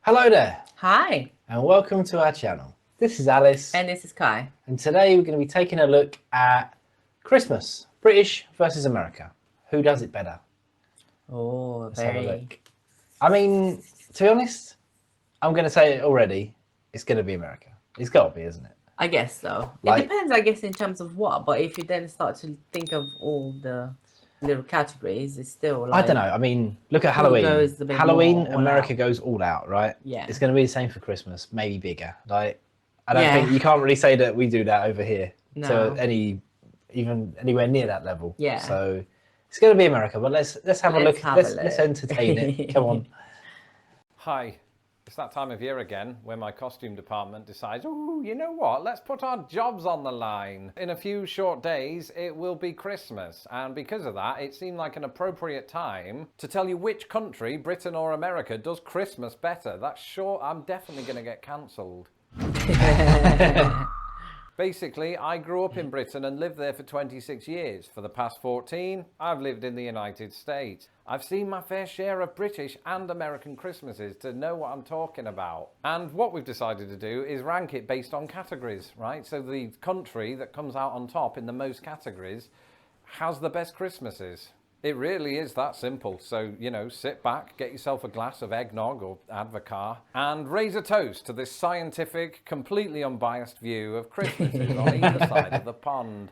Hello there, Hi, and welcome to our channel. This is Alice, and this is Kai. and today we're going to be taking a look at Christmas, British versus America. Who does it better? Oh, Let's have a look. I mean, to be honest, I'm going to say it already. It's going to be America. It's got to be, isn't it? I guess so. Like- It depends, I guess, in terms of what. But if you then start to think of all the little categories, it's still I like don't know. I mean, look at who Halloween. goes a bit Halloween, more all America out. goes all out, right? Yeah. It's going to be the same for Christmas, maybe bigger. Like, I don't Yeah. think you can't really say that we do that over here No. to even anywhere near that level. Yeah. So it's going to be America, but let's have a look. Have a Let's look. entertain it. Come on. Hi, it's that time of year again where my costume department decides, oh, you know what, let's put our jobs on the line. In a few short days, it will be Christmas. And because of that, it seemed like an appropriate time to tell you which country, Britain or America, does Christmas better. That's sure, I'm definitely going to get cancelled. Basically, I grew up in Britain and lived there for 26 years. For the past 14, I've lived in the United States. I've seen my fair share of British and American Christmases to know what I'm talking about. And what we've decided to do is rank it based on categories, right? So the country that comes out on top in the most categories has the best Christmases. It really is that simple. So, you know, sit back, get yourself a glass of eggnog or Advocaat, and raise a toast to this scientific, completely unbiased view of Christmases on either side of the pond.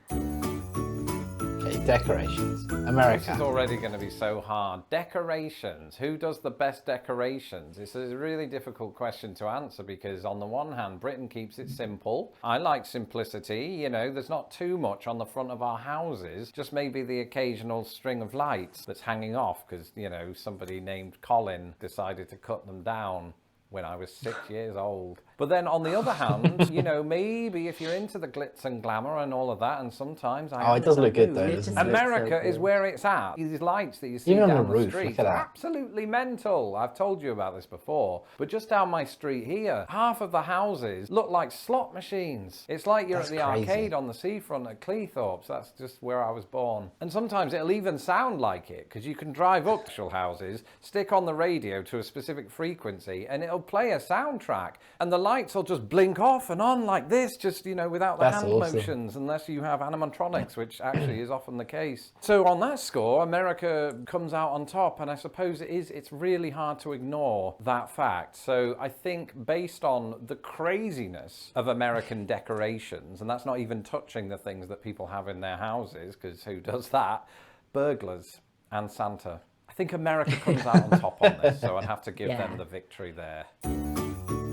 Okay, decorations. This America. is already going to be so hard. Decorations. Who does the best decorations? It's a really difficult question to answer because on the one hand, Britain keeps it simple. I like simplicity. You know, there's not too much on the front of our houses, just maybe the occasional string of lights that's hanging off because, you know, somebody named Colin decided to cut them down when I was 6 years old. But then on the other hand, you know, maybe if you're into the glitz and glamour and all of that, and sometimes it does look good though, doesn't it? America so is good. where it's at. These lights that you see Even on down the the roof, street look at are that. absolutely mental. I've told you about this before. But just down my street here, half of the houses look like slot machines. It's like you're That's at the crazy. arcade on the seafront at Cleethorpes. That's just where I was born. And sometimes it'll even sound like it, because you can drive up to houses, stick on the radio to a specific frequency, and it'll play a soundtrack. And the lights will just blink off and on like this, just, you know, without the That's hand awesome. motions, unless you have animatronics, which actually is often the case. So on that score, America comes out on top, and I suppose it's really hard to ignore that fact. So I think based on the craziness of American decorations, and that's not even touching the things that people have in their houses, because who does that? Burglars and Santa. I think America comes out on top on this, so I'd have to give them the victory there.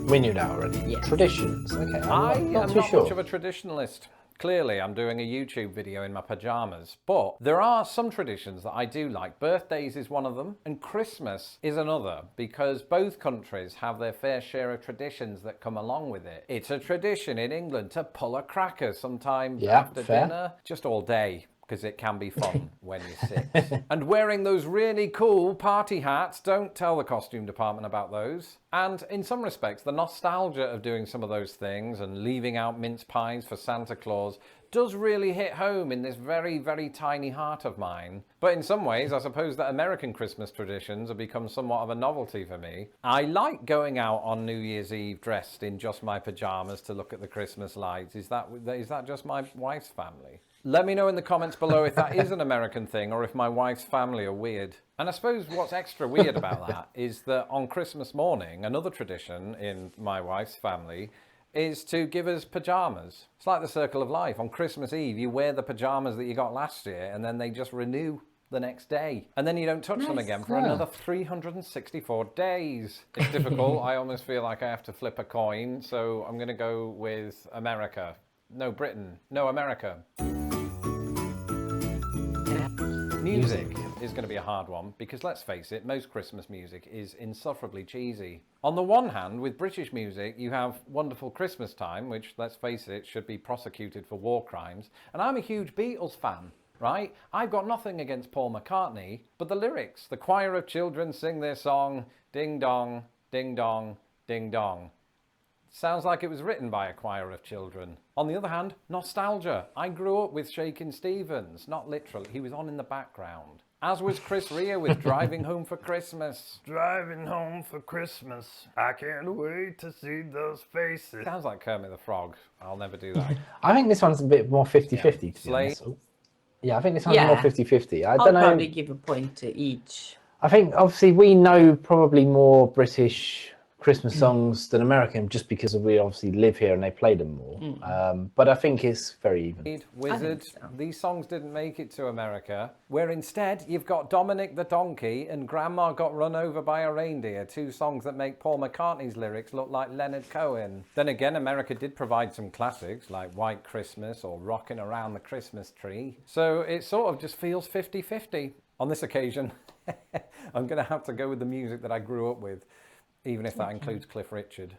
We knew that already. Yes. Traditions. Okay, I I'm not am too not sure. much of a traditionalist. Clearly, I'm doing a YouTube video in my pajamas, but there are some traditions that I do like. Birthdays is one of them, and Christmas is another, because both countries have their fair share of traditions that come along with it. It's a tradition in England to pull a cracker sometime after fair. dinner, just all day, because it can be fun when you're 6. And wearing those really cool party hats, don't tell the costume department about those. And in some respects, the nostalgia of doing some of those things and leaving out mince pies for Santa Claus does really hit home in this very, very tiny heart of mine. But in some ways, I suppose that American Christmas traditions have become somewhat of a novelty for me. I like going out on New Year's Eve dressed in just my pajamas to look at the Christmas lights. Is that just my wife's family? Let me know in the comments below if that is an American thing or if my wife's family are weird. And I suppose what's extra weird about that is that on Christmas morning, another tradition in my wife's family is to give us pajamas. It's like the circle of life. On Christmas Eve, you wear the pajamas that you got last year and then they just renew the next day. And then you don't touch them again for another 364 days. It's difficult. I almost feel like I have to flip a coin. So I'm going to go with America. No, Britain. No, America. Music is going to be a hard one because let's face it, most Christmas music is insufferably cheesy. On the one hand, with British music, you have Wonderful Christmas Time, which, let's face it, should be prosecuted for war crimes. And I'm a huge Beatles fan, right? I've got nothing against Paul McCartney, but the lyrics, the choir of children sing their song, ding dong, ding dong, ding dong. Sounds like it was written by a choir of children. On the other hand, nostalgia. I grew up with Shakin' Stevens, not literally, he was on in the background. As was Chris Rea with Driving Home for Christmas. Driving home for Christmas. I can't wait to see those faces. Sounds like Kermit the Frog. I'll never do that. I think this one's a bit more 50-50, to be Slay. honest. Oh. Yeah, I think this one's more 50-50. I I'll don't know. probably give a point to each. I think obviously we know probably more British Christmas songs than American, just because we obviously live here and they play them more. But I think it's very even. Wizard, so. these songs didn't make it to America, where instead you've got Dominic the Donkey and Grandma Got Run Over by a Reindeer, two songs that make Paul McCartney's lyrics look like Leonard Cohen. Then again, America did provide some classics like White Christmas or Rockin' Around the Christmas Tree. So it sort of just feels 50-50. On this occasion, I'm going to have to go with the music that I grew up with, even if that includes Cliff Richard.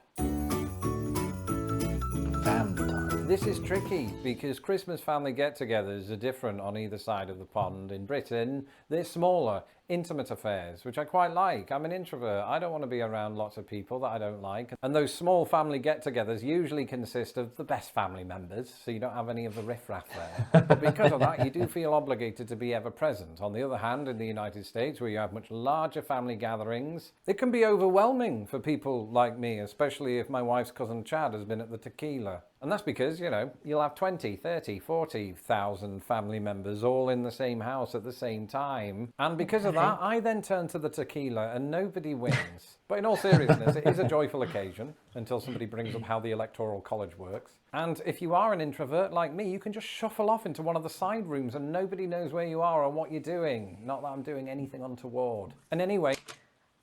Family time. This is tricky because Christmas family get-togethers are different on either side of the pond. In Britain, they're smaller, intimate affairs, which I quite like. I'm an introvert. I don't want to be around lots of people that I don't like. And those small family get-togethers usually consist of the best family members, so you don't have any of the riffraff there. But because of that, you do feel obligated to be ever present. On the other hand, in the United States, where you have much larger family gatherings, it can be overwhelming for people like me, especially if my wife's cousin Chad has been at the tequila. And that's because, you know, you'll have 20, 30, 40,000 family members all in the same house at the same time. And because of that, I then turn to the tequila and nobody wins. But in all seriousness, it is a joyful occasion until somebody brings up how the Electoral College works. And if you are an introvert like me, you can just shuffle off into one of the side rooms and nobody knows where you are or what you're doing. Not that I'm doing anything untoward. And anyway,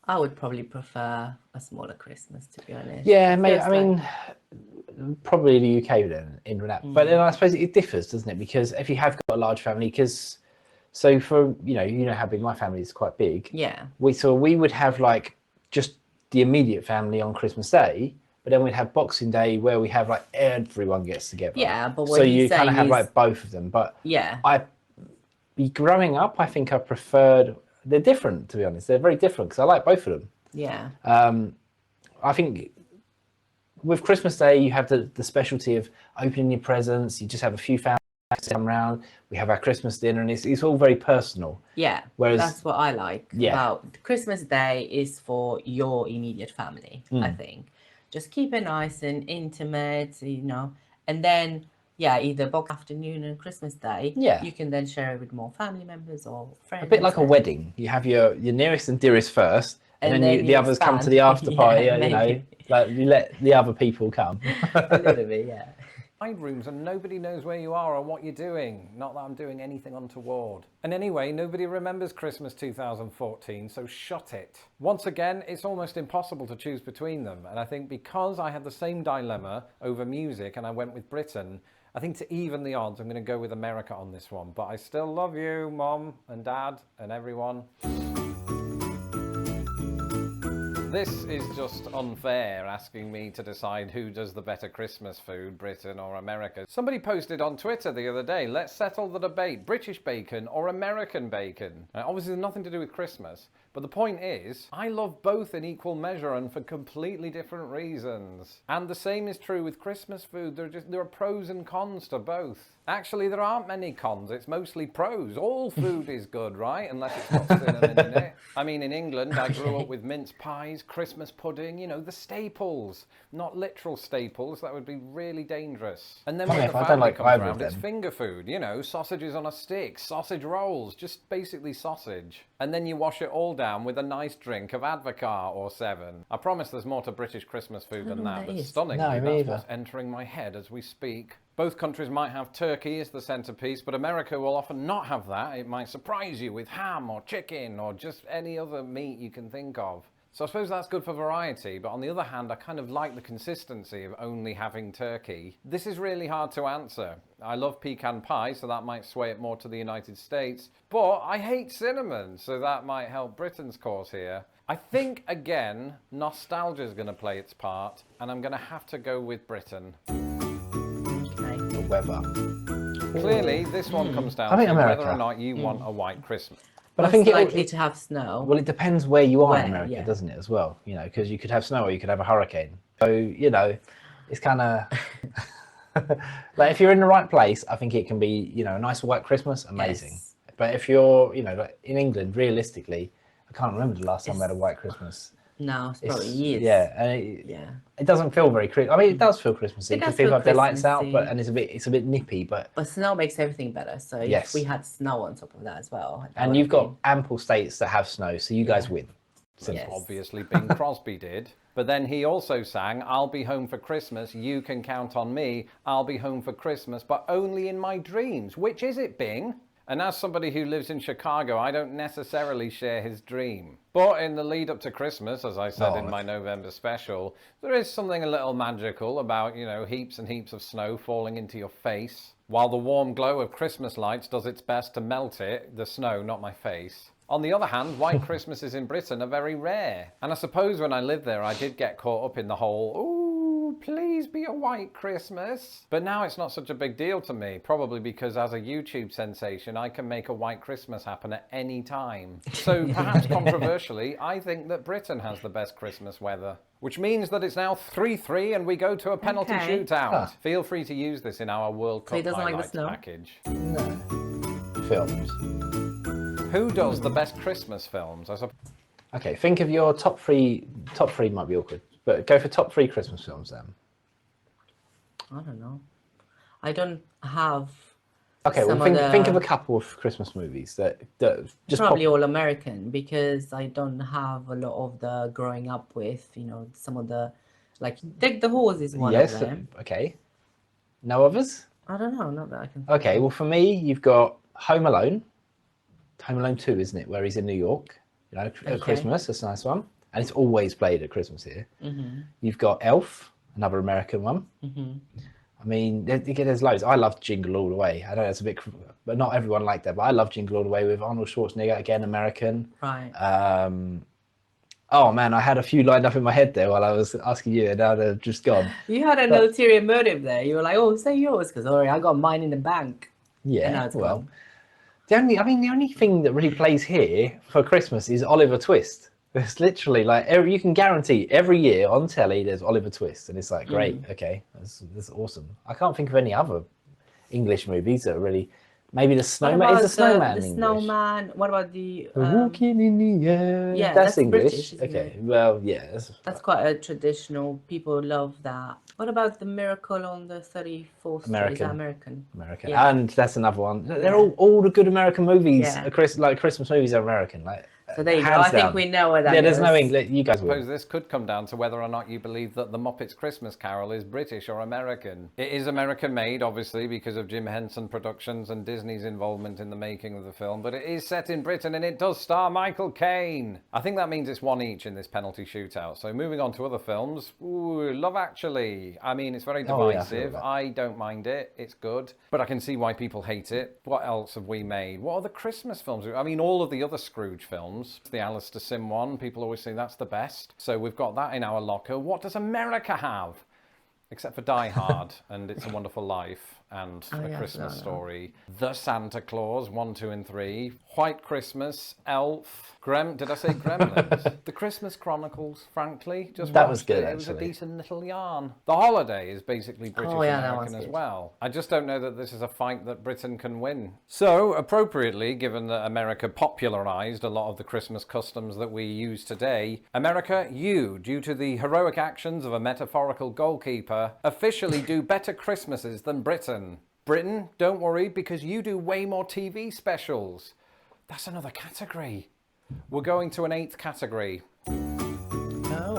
I would probably prefer a smaller Christmas, to be honest. Yeah, It mate. feels I mean, probably the UK then in that. But then I suppose it differs, doesn't it? Because if you have got a large family, so for you know how big my family is, quite big. Yeah. We would have like just the immediate family on Christmas Day, but then we'd have Boxing Day where we have like everyone gets together. Yeah, but so what you kind of have is, like both of them. But yeah, growing up, I think I preferred. They're different, to be honest. They're very different because I like both of them. yeah, I think with Christmas Day, you have the specialty of opening your presents. You just have a few families come around. We have our Christmas dinner, and it's all very personal. yeah. Whereas That's what I like Yeah. about Christmas Day is for your immediate family. I think just keep it nice and intimate, you know, and then either box afternoon and Christmas Day. Yeah. You can then share it with more family members or friends. a bit like a and- wedding. You have your nearest and dearest first, and then then the you others come to expand. the after party. Yeah, you know, maybe. like you let the other people come. A little bit, yeah. side rooms and nobody knows where you are or what you're doing. Not that I'm doing anything untoward. And anyway, nobody remembers Christmas 2014, so shut it. Once again, it's almost impossible to choose between them. And I think because I had the same dilemma over music and I went with Britain, I think to even the odds, I'm going to go with America on this one. But I still love you, Mom and Dad and everyone. This is just unfair, asking me to decide who does the better Christmas food, Britain or America. Somebody posted on Twitter the other day, let's settle the debate, British bacon or American bacon. Obviously there's nothing to do with Christmas, but the point is, I love both in equal measure and for completely different reasons. And the same is true with Christmas food, there are pros and cons to both. Actually, there aren't many cons, it's mostly pros. All food is good, right? Unless it's got cinnamon in it. I mean, in England, I grew up with mince pies, Christmas pudding, you know, the staples. Not literal staples, that would be really dangerous. And then when the family comes around, it's finger food, you know, sausages on a stick, sausage rolls, just basically sausage. And then you wash it all down with a nice drink of Advocaat or 7. I promise there's more to British Christmas food than that, but stunningly, that's what's entering my head as we speak. Both countries might have turkey as the centerpiece, but America will often not have that. It might surprise you with ham or chicken or just any other meat you can think of. So I suppose that's good for variety, but on the other hand, I kind of like the consistency of only having turkey. This is really hard to answer. I love pecan pie, so that might sway it more to the United States, but I hate cinnamon, so that might help Britain's cause here. I think, again, nostalgia is going to play its part, and I'm going to have to go with Britain. The weather. Clearly, this one comes down to whether or not you want a white Christmas. But I think it's likely to have snow. Well, it depends where you are in America, doesn't it, as well? You know, because you could have snow or you could have a hurricane. So, you know, it's kind of... like, if you're in the right place, I think it can be, you know, a nice white Christmas, amazing. Yes. But if you're, you know, like in England, realistically, I can't remember the last time we had a white Christmas. No, it's probably years. Yeah, and Yeah. it doesn't feel very Christmas. I mean, it does feel Christmassy It because does people feel have their lights out, Christmassy. and it's a bit nippy. But snow makes everything better. So Yes. if we had snow on top of that as well. that and would you've have got ample states that have snow, so you guys win. been- yes. Obviously, Bing Crosby did. But then he also sang, I'll be home for Christmas, you can count on me, I'll be home for Christmas, but only in my dreams. Which is it, Bing? And as somebody who lives in Chicago, I don't necessarily share his dream. But in the lead up to Christmas, as I said in my November special, there is something a little magical about, you know, heaps and heaps of snow falling into your face, while the warm glow of Christmas lights does its best to melt it, the snow, not my face. On the other hand, white Christmases in Britain are very rare. And I suppose when I lived there, I did get caught up in the whole, ooh, please be a white Christmas. But now it's not such a big deal to me, probably because as a YouTube sensation, I can make a white Christmas happen at any time. So perhaps controversially, I think that Britain has the best Christmas weather. Which means that it's now 3-3 and we go to a penalty shootout. Feel free to use this in our World Cup he doesn't like the highlights snow? package. No. Films. Who does the best Christmas films? Okay, think of your top three. Top three might be awkward, but go for top 3 Christmas films then. I don't know. I don't have. Okay, well, think of a couple of Christmas movies that just probably all American, because I don't have a lot of the growing up with, you know, some of the, like Deck the Halls is one of them. Okay. No others? I don't know, not that I can. Okay, well for me, you've got Home Alone. Home Alone 2, isn't it? Where he's in New York, you know, at Christmas. That's a nice one. And it's always played at Christmas here. You've got Elf, another American one. I mean, there's loads. I love Jingle All the Way. I know that's a bit, but not everyone liked that. But I love Jingle All the Way with Arnold Schwarzenegger, again, American. Right. Oh man, I had a few lined up in my head there while I was asking you, and now they're just gone. You had an ulterior motive there. You were like, oh, say yours, because I got mine in the bank. Yeah, well, the only thing that really plays here for Christmas is Oliver Twist. It's literally like you can guarantee every year on telly there's Oliver Twist, and it's like great, okay, that's awesome. I can't think of any other English movies that are really. Maybe the Snowman. Is the Snowman the English? Snowman. What about the? Walking in the air. Yeah, that's British, English. isn't Okay, it? well, yeah. That's quite a traditional. People love that. What about the Miracle on the 34th Street? Is that American? American, Yeah. and that's another one. They're all the good American movies. Yeah. Like Christmas movies are American. Like So there you go. I think we know where that there's no goes. English. You guys I suppose will. this could come down to whether or not you believe that the Muppets Christmas Carol is British or American. It is American made, obviously, because of Jim Henson Productions and Disney's involvement in the making of the film, but it is set in Britain and it does star Michael Caine. I think that means it's 1 each in this penalty shootout. So moving on to other films, Love Actually. I mean, it's very divisive. I don't mind it. It's good. But I can see why people hate it. What else have we made? What are the Christmas films? I mean, all of the other Scrooge films. The Alistair Sim one, people always say that's the best. So we've got that in our locker. What does America have? Except for Die Hard and It's a Wonderful Life and A Christmas Story. The Santa Claus, 1, 2, and 3. White Christmas, Elf, did I say Gremlins? The Christmas Chronicles, frankly. That was good, It was a actually. decent little yarn. The Holiday is basically British American as good. well. I just don't know that this is a fight that Britain can win. So, appropriately, given that America popularised a lot of the Christmas customs that we use today, America, you, due to the heroic actions of a metaphorical goalkeeper, officially do better Christmases than Britain. Britain, don't worry, because you do way more TV specials. That's another category. We're going to an 8th category. Oh,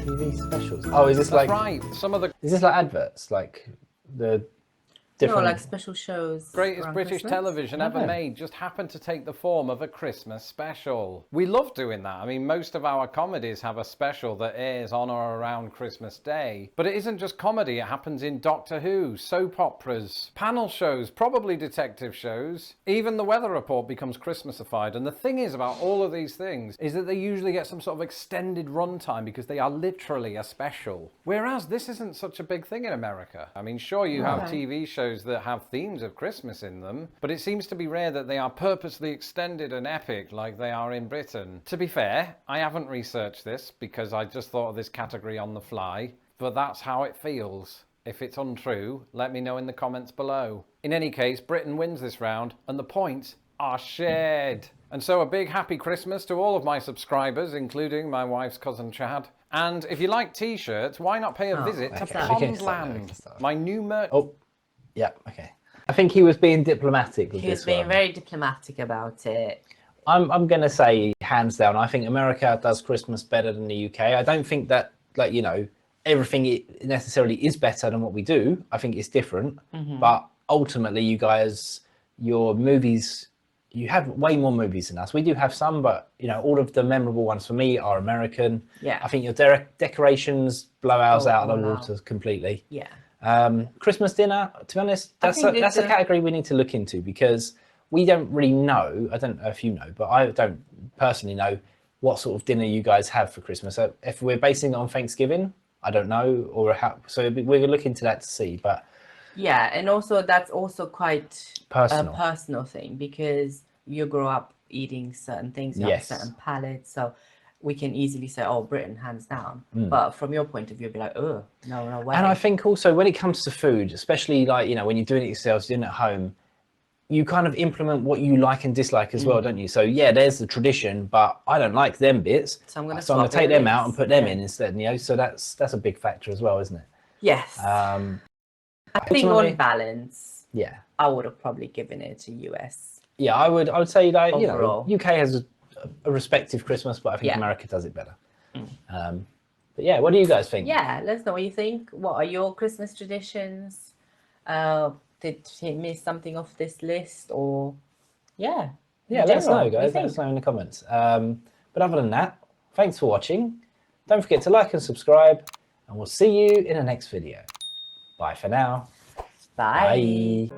TV specials. Oh, is this That's like? right. Some of the Is this like adverts? Like the different. No, like special shows. greatest around British Christmas. television ever made just happened to take the form of a Christmas special. We love doing that. I mean, most of our comedies have a special that airs on or around Christmas Day. But it isn't just comedy. It happens in Doctor Who, soap operas, panel shows, probably detective shows. Even the Weather Report becomes Christmasified. And the thing is about all of these things is that they usually get some sort of extended runtime because they are literally a special. Whereas this isn't such a big thing in America. I mean, sure, you have TV shows that have themes of Christmas in them, but it seems to be rare that they are purposely extended and epic like they are in Britain. To be fair, I haven't researched this because I just thought of this category on the fly, but that's how it feels. If it's untrue, let me know in the comments below. In any case, Britain wins this round, and the points are shared. And so a big happy Christmas to all of my subscribers, including my wife's cousin Chad. And if you like t-shirts, why not pay a visit to Pondland, my new merch. Oh, yeah, okay. I think he was being diplomatic with this one. He was being very diplomatic about it. I'm going to say, hands down, I think America does Christmas better than the UK. I don't think that, like, you know, everything necessarily is better than what we do. I think it's different. But ultimately, you guys, your movies, you have way more movies than us. We do have some, but, you know, all of the memorable ones for me are American. Yeah. I think your decorations blow ours out of the water completely. Yeah. Christmas dinner, to be honest, that's a category we need to look into, because we don't really know. I don't know if you know, but I don't personally know what sort of dinner you guys have for Christmas. So if we're basing it on Thanksgiving, I don't know, or how. So we're looking to that to see. But yeah, and also that's also quite personal. A personal thing, because you grow up eating certain things, you have certain palates, so we can easily say, oh, Britain, hands down. But from your point of view, be like, oh, no way. And I think also when it comes to food, especially like, you know, when you're doing it yourselves, doing it at home, you kind of implement what you like and dislike as well, don't you? So yeah, there's the tradition, but I don't like them bits, so I'm going to take them out and put them in instead. You know, so that's a big factor as well, isn't it? Yes. I think on balance, yeah, I would have probably given it to US. Yeah, I would say like overall, you know, UK has a respective Christmas, but I think America does it better. But yeah, what do you guys think? Yeah, let us know what you think. What are your Christmas traditions? Did he miss something off this list, or let us know, guys. Let us know in the comments. But other than that, thanks for watching. Don't forget to like and subscribe, and we'll see you in the next video. Bye for now. Bye.